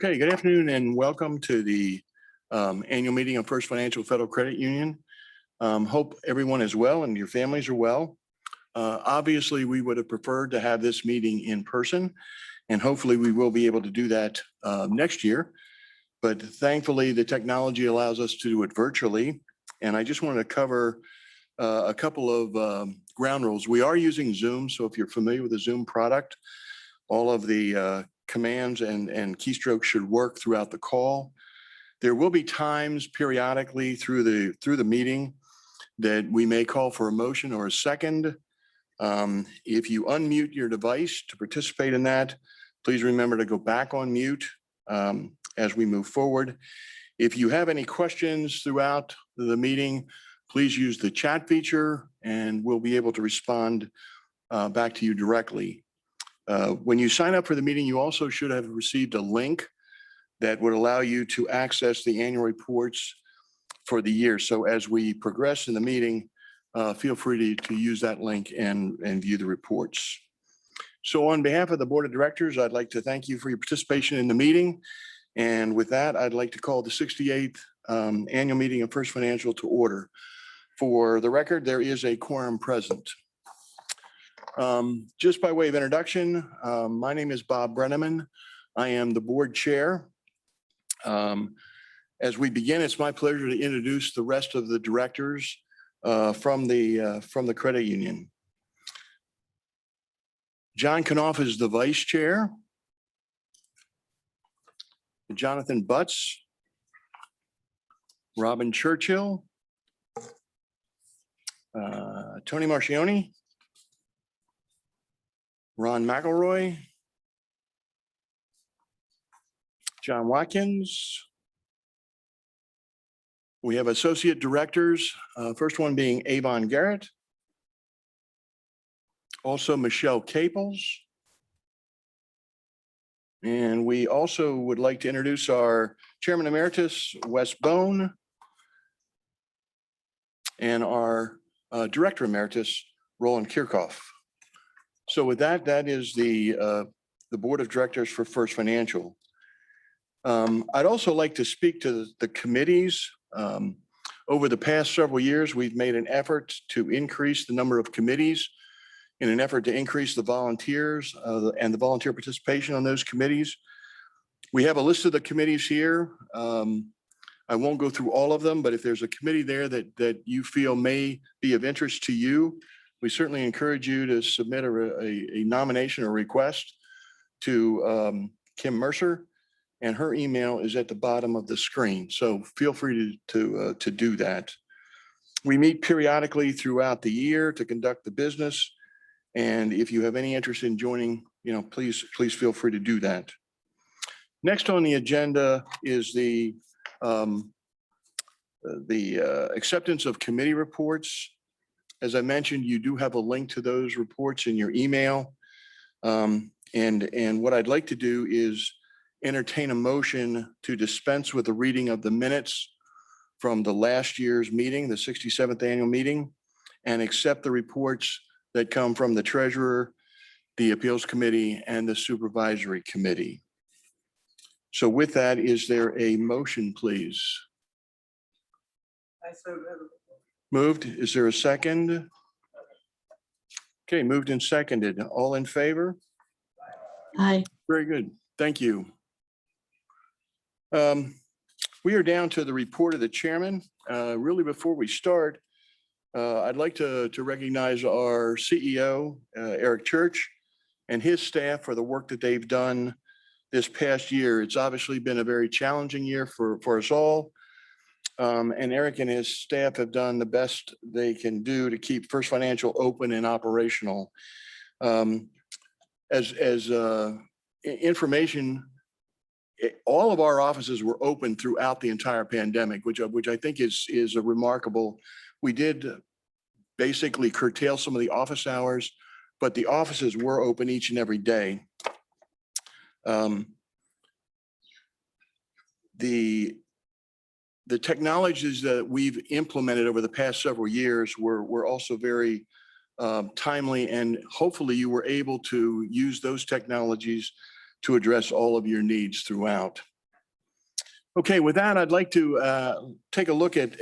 Okay, good afternoon and welcome to the annual meeting of First Financial Federal Credit Union. Hope everyone is well and your families are well. Obviously, we would have preferred to have this meeting in person, and hopefully we will be able to do that next year. But thankfully, the technology allows us to do it virtually. And I just wanted to cover a couple of ground rules. We are using Zoom, so if you're familiar with the Zoom product, all of the commands and keystrokes should work throughout the call. There will be times periodically through the meeting that we may call for a motion or a second. If you unmute your device to participate in that, please remember to go back on mute as we move forward. If you have any questions throughout the meeting, please use the chat feature and we'll be able to respond back to you directly. When you sign up for the meeting, you also should have received a link that would allow you to access the annual reports for the year. So as we progress in the meeting, feel free to use that link and view the reports. So on behalf of the Board of Directors, I'd like to thank you for your participation in the meeting. And with that, I'd like to call the 68th annual meeting of First Financial to order. For the record, there is a quorum present. Just by way of introduction, my name is Bob Brenneman. I am the board chair. As we begin, it's my pleasure to introduce the rest of the directors from the credit union. John Knopf is the vice chair. Jonathan Butts, Robin Churchill, Tony Marchioni, Ron McElroy, John Watkins. We have associate directors, first one being Avon Garrett, also Michelle Caples. And we also would like to introduce our Chairman Emeritus, Wes Bone, and our Director Emeritus, Roland Kirchhoff. So with that, that is the Board of Directors for First Financial. I'd also like to speak to the committees. Over the past several years, we've made an effort to increase the number of committees in an effort to increase the volunteers and the volunteer participation on those committees. We have a list of the committees here. I won't go through all of them, but if there's a committee there that you feel may be of interest to you, we certainly encourage you to submit a nomination or request to Kim Mercer, and her email is at the bottom of the screen. So feel free to do that. We meet periodically throughout the year to conduct the business. And if you have any interest in joining, please feel free to do that. Next on the agenda is the acceptance of committee reports. As I mentioned, you do have a link to those reports in your email. And what I'd like to do is entertain a motion to dispense with the reading of the minutes from the last year's meeting, the 67th annual meeting, and accept the reports that come from the treasurer, the appeals committee, and the supervisory committee. So with that, is there a motion, please? I so moved. Moved. Is there a second? Okay, moved and seconded. All in favor? Aye. Very good. Thank you. We are down to the report of the chairman. Really, before we start, I'd like to recognize our CEO, Eric Church, and his staff for the work that they've done this past year. It's obviously been a very challenging year for us all. And Eric and his staff have done the best they can do to keep First Financial open and operational. As information, all of our offices were open throughout the entire pandemic, which I think is a remarkable. We did basically curtail some of the office hours, but the offices were open each and every day. The technologies that we've implemented over the past several years were also very timely, and hopefully you were able to use those technologies to address all of your needs throughout. Okay, with that, I'd like to take a look at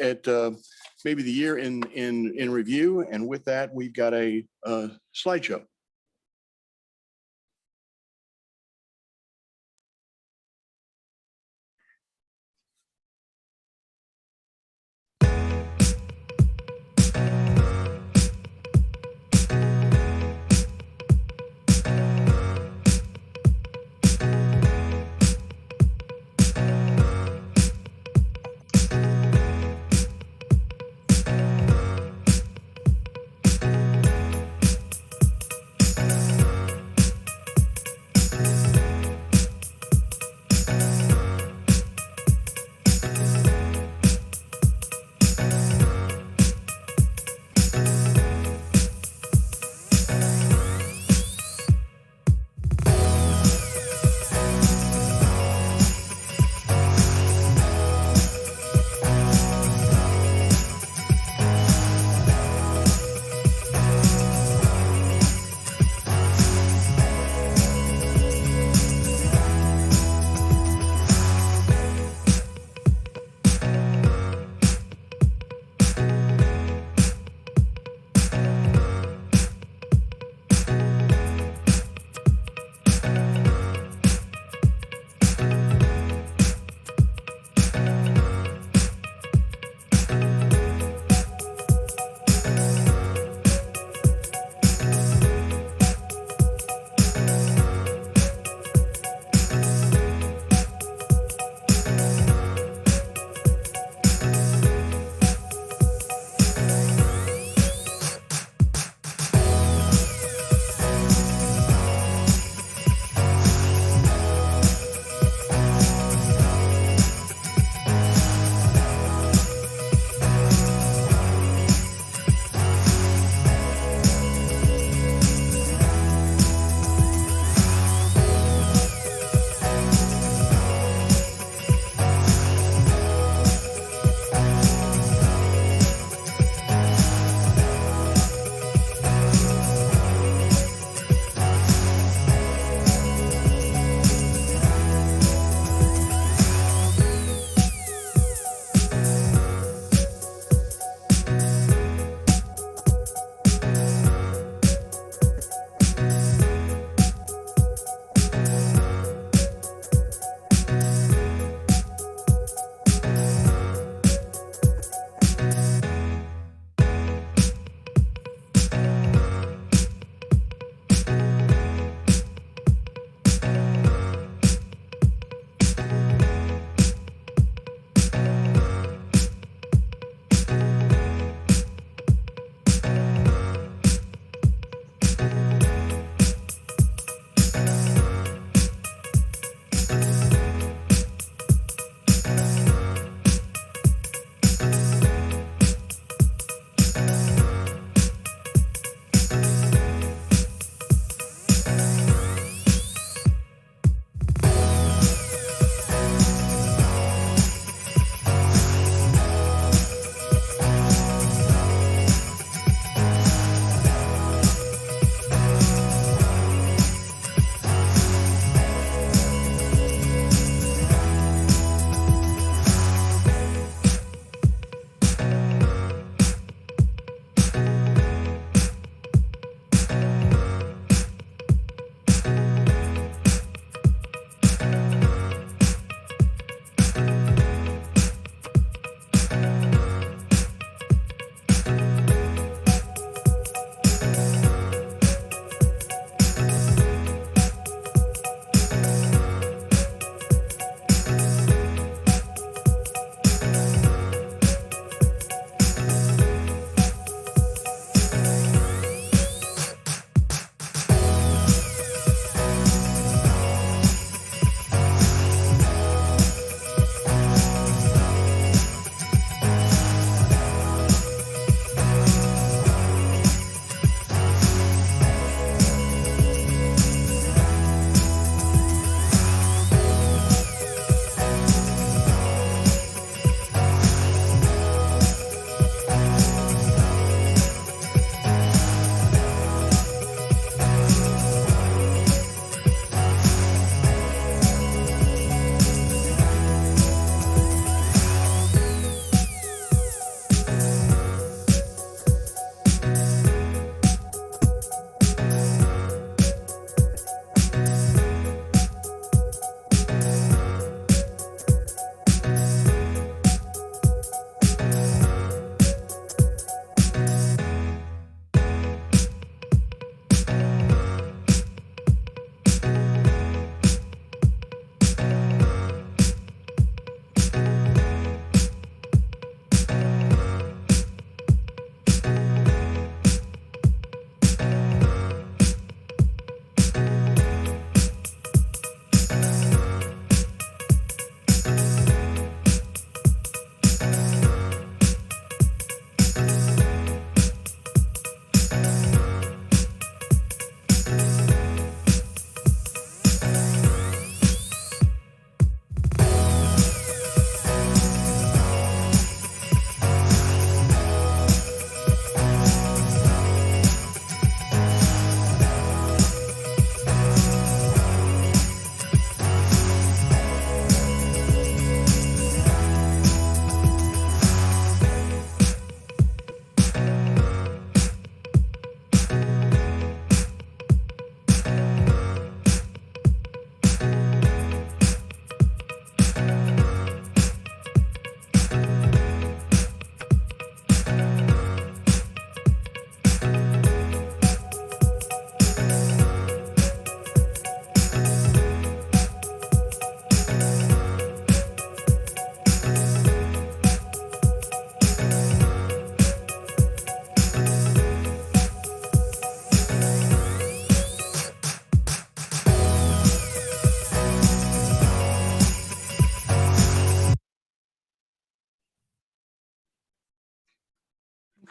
maybe the year in review. And with that, we've got a slideshow.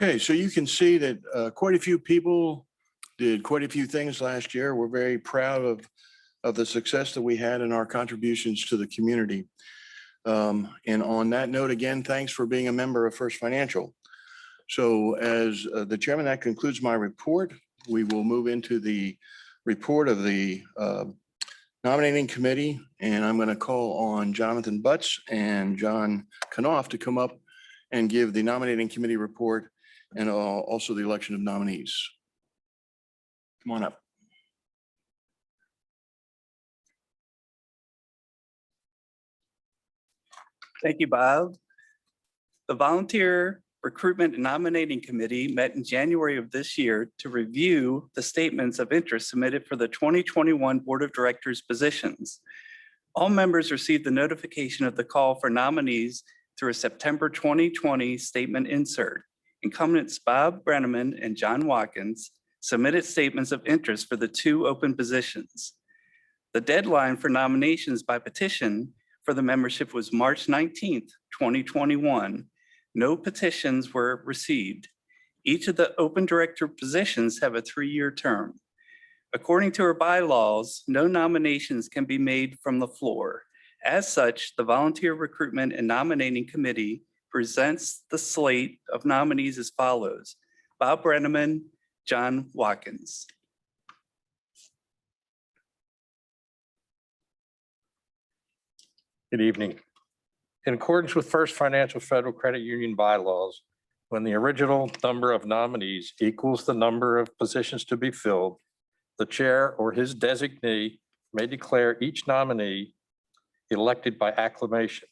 Okay, so you can see that quite a few people did quite a few things last year. We're very proud of the success that we had in our contributions to the community. And on that note, again, thanks for being a member of First Financial. So as the chairman, that concludes my report. We will move into the report of the nominating committee, and I'm going to call on Jonathan Butts and John Knopf to come up and give the nominating committee report and also the election of nominees. Come on up. Thank you, Bob. The Volunteer Recruitment and Nominating Committee met in January of this year to review the statements of interest submitted for the 2021 Board of Directors positions. All members received the notification of the call for nominees through a September 2020 statement insert. Incumbents Bob Brenneman and John Watkins submitted statements of interest for the 2 open positions. The deadline for nominations by petition for the membership was March 19th, 2021. No petitions were received. Each of the open director positions have a 3-year term. According to our bylaws, no nominations can be made from the floor. As such, the Volunteer Recruitment and Nominating Committee presents the slate of nominees as follows: Bob Brenneman, John Watkins. Good evening. In accordance with First Financial Federal Credit Union bylaws, when the original number of nominees equals the number of positions to be filled, the chair or his designee may declare each nominee elected by acclamation.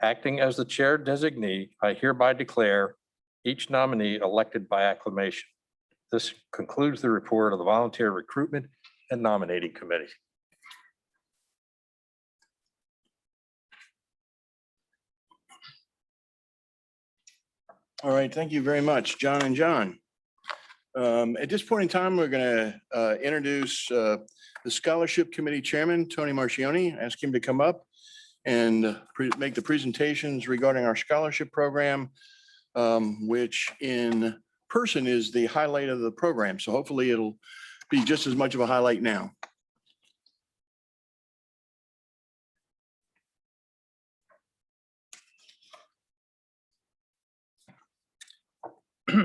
Acting as the chair designee, I hereby declare each nominee elected by acclamation. This concludes the report of the Volunteer Recruitment and Nominating Committee. All right, thank you very much, John and John. At this point in time, we're going to introduce the Scholarship Committee Chairman, Tony Marchioni, ask him to come up and make the presentations regarding our scholarship program, which in person is the highlight of the program. So hopefully it'll be just as much of a highlight now.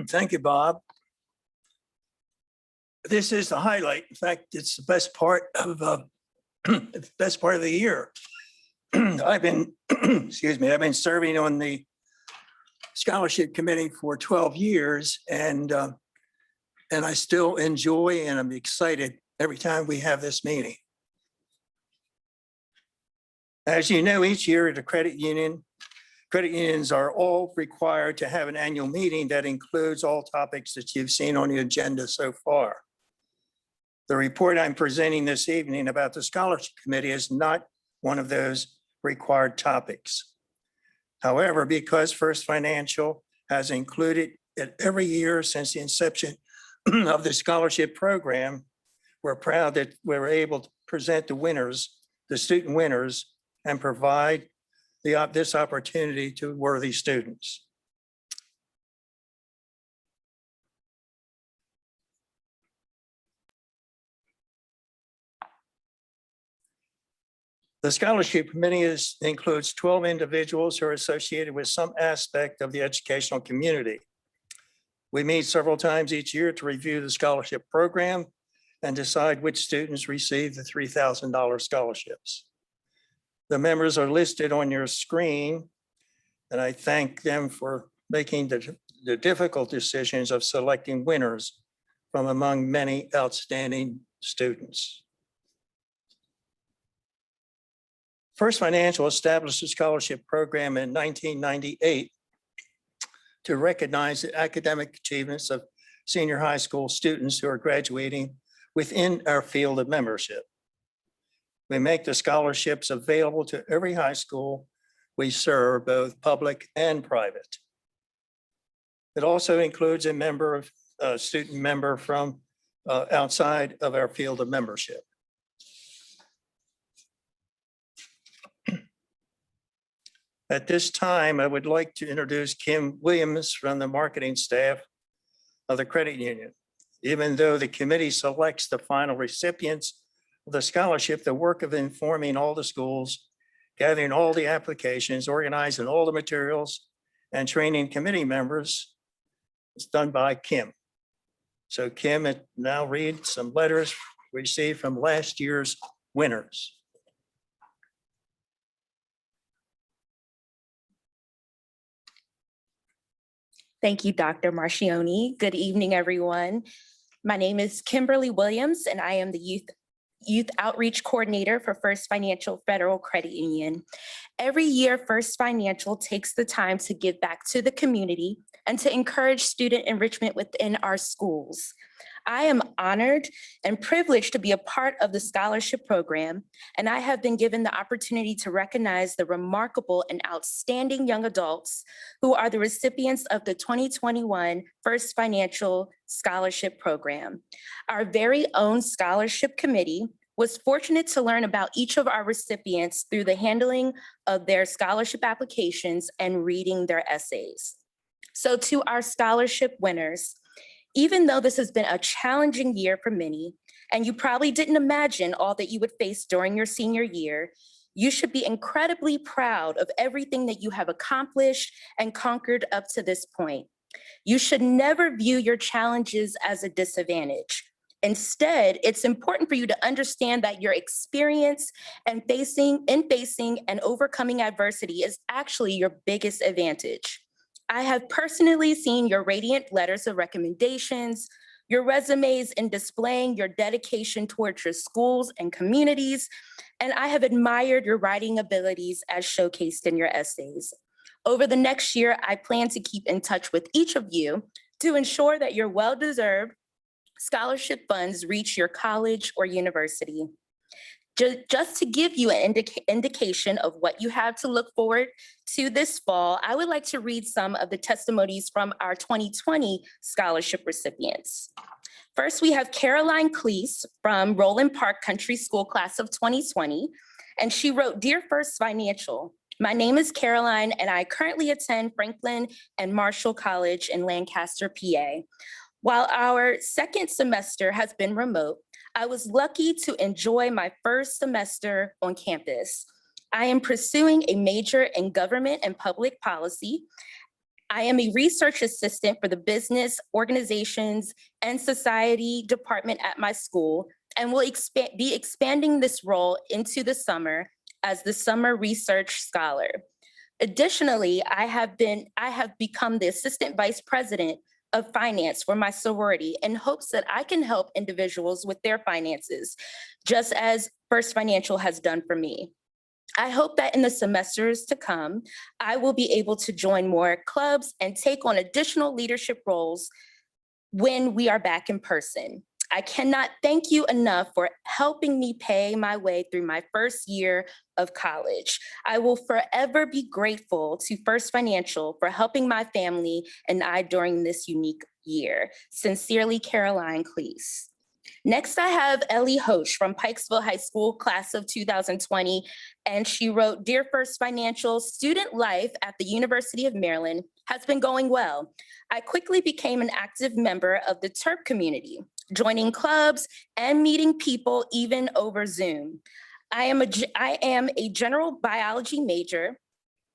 Thank you, Bob. This is the highlight. In fact, it's the best part of the year. I've been, excuse me, I've been serving on the scholarship committee for 12 years, and I still enjoy and I'm excited every time we have this meeting. As you know, each year at a credit unions are all required to have an annual meeting that includes all topics that you've seen on the agenda so far. The report I'm presenting this evening about the scholarship committee is not one of those required topics. However, because First Financial has included it every year since the inception of the scholarship program, we're proud that we're able to present the winners, the student winners, and provide this opportunity to worthy students. The scholarship committee includes 12 individuals who are associated with some aspect of the educational community. We meet several times each year to review the scholarship program and decide which students receive the $3,000 scholarships. The members are listed on your screen, and I thank them for making the difficult decisions of selecting winners from among many outstanding students. First Financial established a scholarship program in 1998 to recognize the academic achievements of senior high school students who are graduating within our field of membership. We make the scholarships available to every high school we serve, both public and private. It also includes a student member from outside of our field of membership. At this time, I would like to introduce Kim Williams from the marketing staff of the credit union. Even though the committee selects the final recipients of the scholarship, the work of informing all the schools, gathering all the applications, organizing all the materials, and training committee members is done by Kim. So Kim, now read some letters received from last year's winners. Thank you, Dr. Marchioni. Good evening, everyone. My name is Kimberly Williams, and I am the Youth Outreach Coordinator for First Financial Federal Credit Union. Every year, First Financial takes the time to give back to the community and to encourage student enrichment within our schools. I am honored and privileged to be a part of the scholarship program, and I have been given the opportunity to recognize the remarkable and outstanding young adults who are the recipients of the 2021 First Financial Scholarship Program. Our very own scholarship committee was fortunate to learn about each of our recipients through the handling of their scholarship applications and reading their essays. So to our scholarship winners, even though this has been a challenging year for many, and you probably didn't imagine all that you would face during your senior year, you should be incredibly proud of everything that you have accomplished and conquered up to this point. You should never view your challenges as a disadvantage. Instead, it's important for you to understand that your experience in facing and overcoming adversity is actually your biggest advantage. I have personally seen your radiant letters of recommendations, your resumes in displaying your dedication towards your schools and communities, and I have admired your writing abilities as showcased in your essays. Over the next year, I plan to keep in touch with each of you to ensure that your well-deserved scholarship funds reach your college or university. Just to give you an indication of what you have to look forward to this fall, I would like to read some of the testimonies from our 2020 scholarship recipients. First, we have Caroline Cleese from Roland Park Country School class of 2020, and she wrote, "Dear First Financial, my name is Caroline, and I currently attend Franklin and Marshall College in Lancaster, PA. While our second semester has been remote, I was lucky to enjoy my first semester on campus. I am pursuing a major in government and public policy. I am a research assistant for the business, organizations, and society department at my school, and will be expanding this role into the summer as the summer research scholar. Additionally, I have become the assistant vice president of finance for my sorority in hopes that I can help individuals with their finances, just as First Financial has done for me. I hope that in the semesters to come, I will be able to join more clubs and take on additional leadership roles when we are back in person. I cannot thank you enough for helping me pay my way through my first year of college. I will forever be grateful to First Financial for helping my family and I during this unique year. Sincerely, Caroline Cleese." Next, I have Ellie Hosch from Pikesville High School, class of 2020, and she wrote, "Dear First Financial, student life at the University of Maryland has been going well. I quickly became an active member of the TERP community, joining clubs and meeting people even over Zoom. I am a general biology major,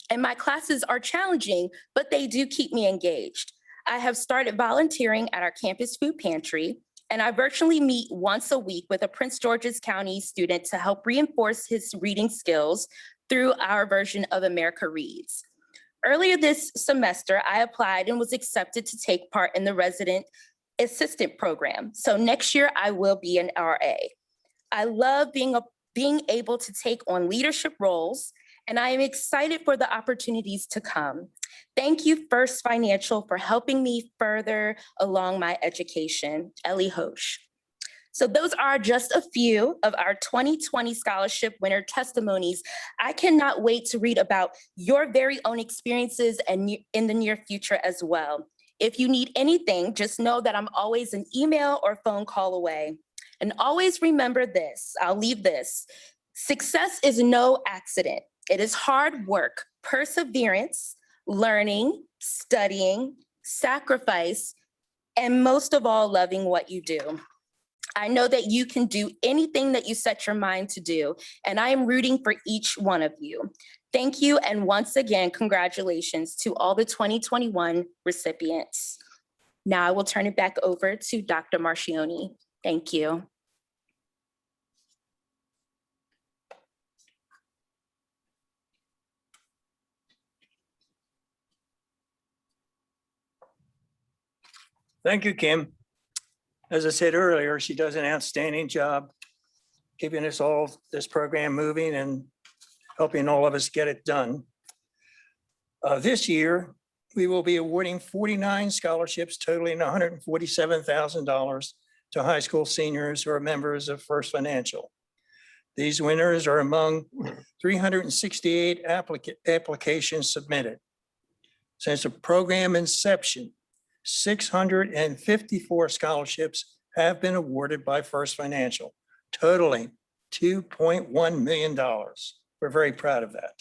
and my classes are challenging, but they do keep me engaged. I have started volunteering at our campus food pantry, and I virtually meet once a week with a Prince George's County student to help reinforce his reading skills through our version of America Reads. Earlier this semester, I applied and was accepted to take part in the resident assistant program. So next year I will be an RA. I love being able to take on leadership roles, and I am excited for the opportunities to come. Thank you, First Financial, for helping me further along my education." Ellie Hosch. So those are just a few of our 2020 scholarship winner testimonies. I cannot wait to read about your very own experiences and in the near future as well. If you need anything, just know that I'm always an email or phone call away. And always remember this, I'll leave this: success is no accident. It is hard work, perseverance, learning, studying, sacrifice, and most of all, loving what you do. I know that you can do anything that you set your mind to do, and I am rooting for each one of you. Thank you, and once again, congratulations to all the 2021 recipients. Now I will turn it back over to Dr. Marchioni. Thank you. Thank you, Kim. As I said earlier, she does an outstanding job keeping this program moving and helping all of us get it done. This year, we will be awarding 49 scholarships totaling $147,000 to high school seniors who are members of First Financial. These winners are among 368 applications submitted. Since the program inception, 654 scholarships have been awarded by First Financial, totaling $2.1 million. We're very proud of that.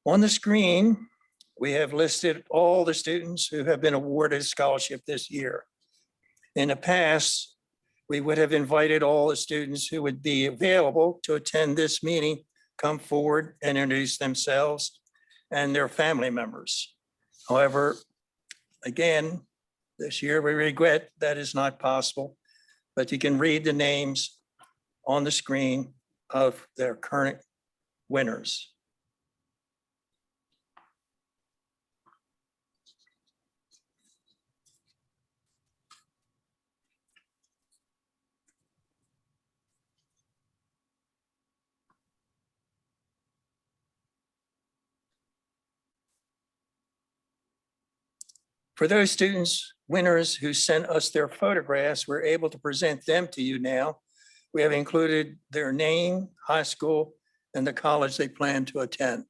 On the screen, we have listed all the students who have been awarded a scholarship this year. In the past, we would have invited all the students who would be available to attend this meeting, come forward and introduce themselves and their family members. However, again, this year we regret that is not possible, but you can read the names on the screen of their current winners. For those students, winners who sent us their photographs, we're able to present them to you now. We have included their name, high school, and the college they plan to attend.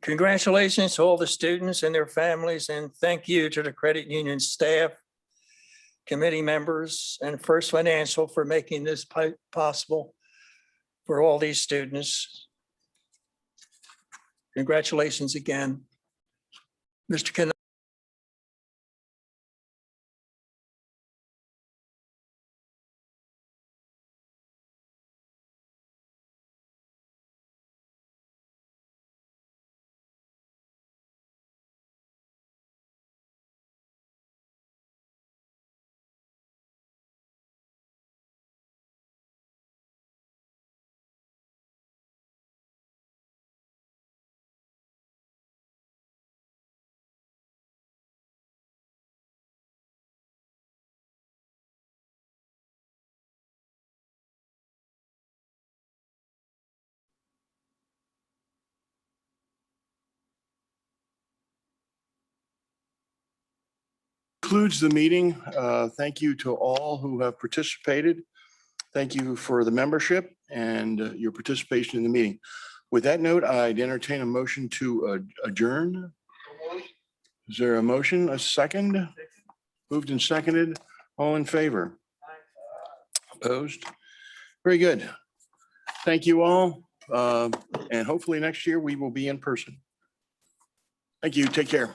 Congratulations to all the students and their families, and thank you to the credit union staff, committee members, and First Financial for making this possible for all these students. Congratulations again. Mr. Kennedy. concludes the meeting. Thank you to all who have participated. Thank you for the membership and your participation in the meeting. With that note, I'd entertain a motion to adjourn. Is there a motion, a second? Moved and seconded. All in favor? Opposed? Very good. Thank you all. And hopefully next year we will be in person. Thank you. Take care.